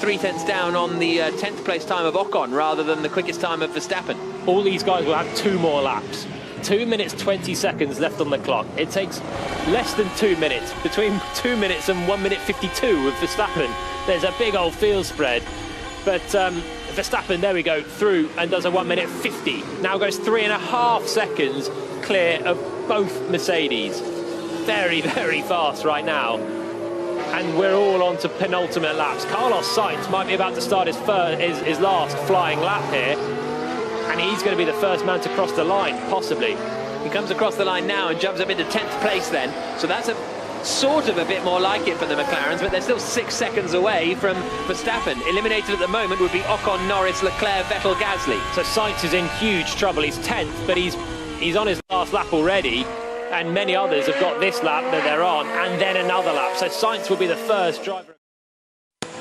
3/10 down on the 10th place time of Ocon rather than the quickest time of Verstappen. All these guys will have 2 more laps. 2 minutes 20 seconds left on the clock. It takes less than 2 minutes, between 2 minutes and 1 minute 52 with Verstappen. There's a big old field spread, but Verstappen, there we go, through and does a 1 minute 50. Now goes 3.5 seconds clear of both Mercedes. Very, very fast right now. And we're all on to penultimate laps. Carlos Sainz might be about to start his last flying lap here. And he's going to be the first man to cross the line, possibly. He comes across the line now and jumps up into 10th place then. So that's sort of a bit more like it for the McLarens, but they're still 6 seconds away from Verstappen. Eliminated at the moment would be Ocon, Norris, Leclerc, Vettel, Gasly. So Sainz is in huge trouble. He's 10th, but he's on his last lap already. And many others have got this lap that they're on, and then another lap. So Sainz will be the first driver.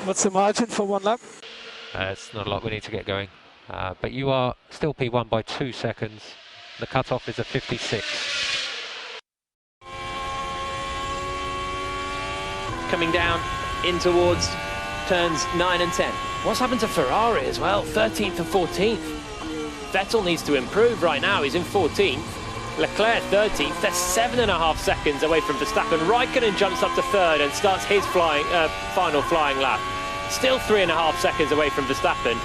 What's the margin for 1 lap? It's not a lot, we need to get going. But you are still P1 by 2 seconds. The cut-off is a 56. Coming down in towards turns 9 and 10. What's happened to Ferrari as well? 13th and 14th. Vettel needs to improve right now. He's in 14th. Leclerc 13th. They're 7.5 seconds away from Verstappen. Raikkonen jumps up to 3rd and starts his final flying lap. Still 3.5 seconds away from Verstappen.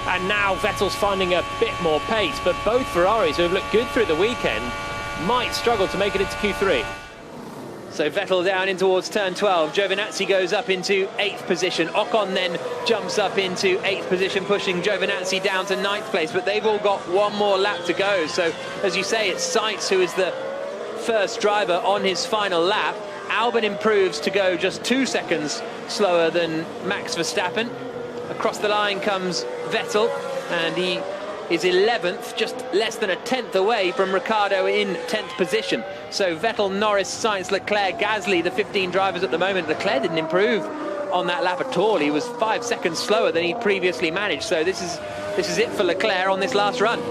And now Vettel's finding a bit more pace, but both Ferraris, who have looked good through the weekend, might struggle to make it into Q3. So Vettel down in towards turn 12. Giovinazzi goes up into 8th position. Ocon then jumps up into 8th position, pushing Giovinazzi down to 9th place. But they've all got 1 more lap to go. So, as you say, it's Sainz who is the first driver on his final lap. Albon improves to go just 2 seconds slower than Max Verstappen. Across the line comes Vettel, and he is 11th, just less than a 10th away from Ricciardo in 10th position. So Vettel, Norris, Sainz, Leclerc, Gasly, the 15 drivers at the moment. Leclerc didn't improve on that lap at all. He was 5 seconds slower than he'd previously managed. So this is it for Leclerc on this last run.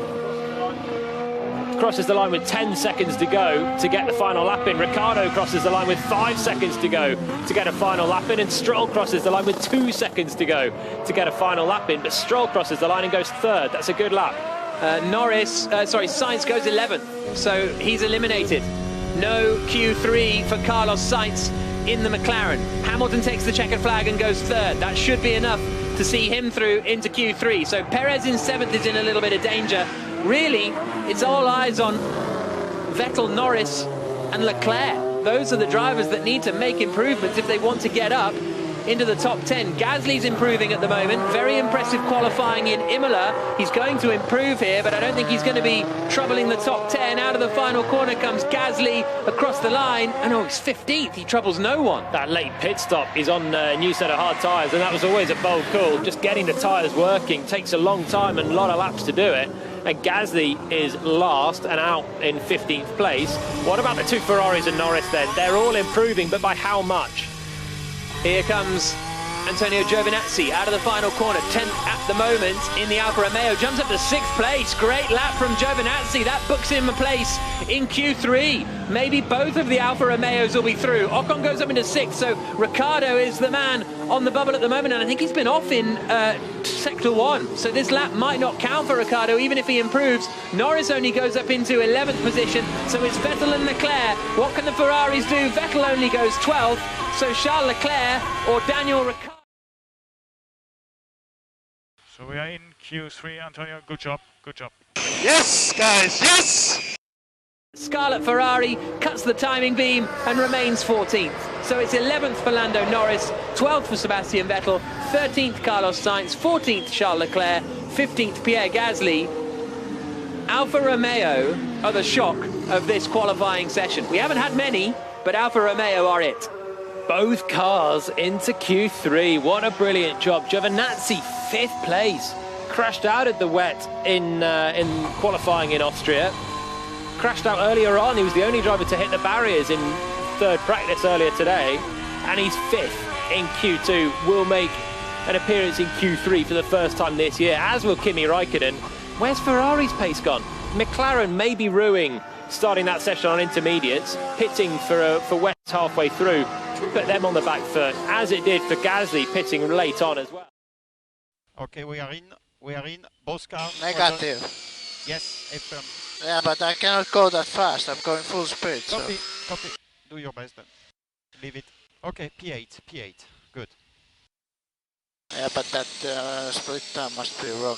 Crosses the line with 10 seconds to go to get the final lap in. Ricciardo crosses the line with 5 seconds to go to get a final lap in, and Stroll crosses the line with 2 seconds to go to get a final lap in. But Stroll crosses the line and goes 3rd. That's a good lap. Sainz goes 11th, so he's eliminated. No Q3 for Carlos Sainz in the McLaren. Hamilton takes the checkered flag and goes 3rd. That should be enough to see him through into Q3. So Perez in 7th is in a little bit of danger. Really, it's all eyes on Vettel, Norris and Leclerc. Those are the drivers that need to make improvements if they want to get up into the top 10. Gasly's improving at the moment. Very impressive qualifying in Imola. He's going to improve here, but I don't think he's going to be troubling the top 10. Out of the final corner comes Gasly across the line. And he's 15th. He troubles no one. That late pit stop is on a new set of hard tyres, and that was always a bold call. Just getting the tyres working takes a long time and a lot of laps to do it. And Gasly is last and out in 15th place. What about the 2 Ferraris and Norris then? They're all improving, but by how much? Here comes Antonio Giovinazzi out of the final corner, 10th at the moment in the Alfa Romeo, jumps up to 6th place. Great lap from Giovinazzi. That books him a place in Q3. Maybe both of the Alfa Romeos will be through. Ocon goes up into 6th, so Ricciardo is the man on the bubble at the moment, and I think he's been off in Sector 1. So this lap might not count for Ricciardo, even if he improves. Norris only goes up into 11th position, so it's Vettel and Leclerc. What can the Ferraris do? Vettel only goes 12th, so Charles Leclerc or Daniel Ricciardo. So we are in Q3, Antonio, good job, good job. Yes, guys, yes! Scarlet Ferrari cuts the timing beam and remains 14th. So it's 11th for Lando Norris, 12th for Sebastian Vettel, 13th Carlos Sainz, 14th Charles Leclerc, 15th Pierre Gasly. Alfa Romeo are the shock of this qualifying session. We haven't had many, but Alfa Romeo are it. Both cars into Q3. What a brilliant job. Giovinazzi, 5th place. Crashed out at the wet in qualifying in Austria. Crashed out earlier on. He was the only driver to hit the barriers in 3rd practice earlier today. And he's 5th in Q2. Will make an appearance in Q3 for the first time this year, as will Kimi Raikkonen. Where's Ferrari's pace gone? McLaren may be ruining starting that session on intermediates, pitting for wet halfway through. Put them on the back foot, as it did for Gasly pitting late on as well. Okay, we are in. Both cars. Negative. Yes, affirm. Yeah, but I cannot go that fast. I'm going full speed. Copy, copy. Do your best then. Leave it. Okay, P8. Good. Yeah, but that split time must be wrong.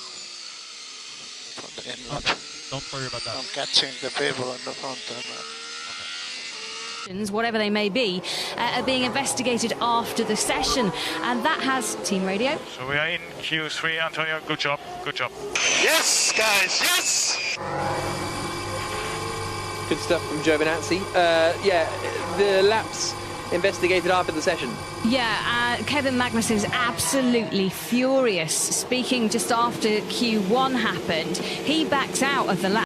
For the end lap. Don't worry about that. I'm catching the people on the front end. Whatever they may be, are being investigated after the session, and that has team radio. So we are in Q3, Antonio. Good job. Yes, guys, yes! Good stuff from Giovinazzi. Yeah, the laps investigated after the session. Yeah, Kevin Magnussen is absolutely furious. Speaking just after Q1 happened, he backs out of the lap.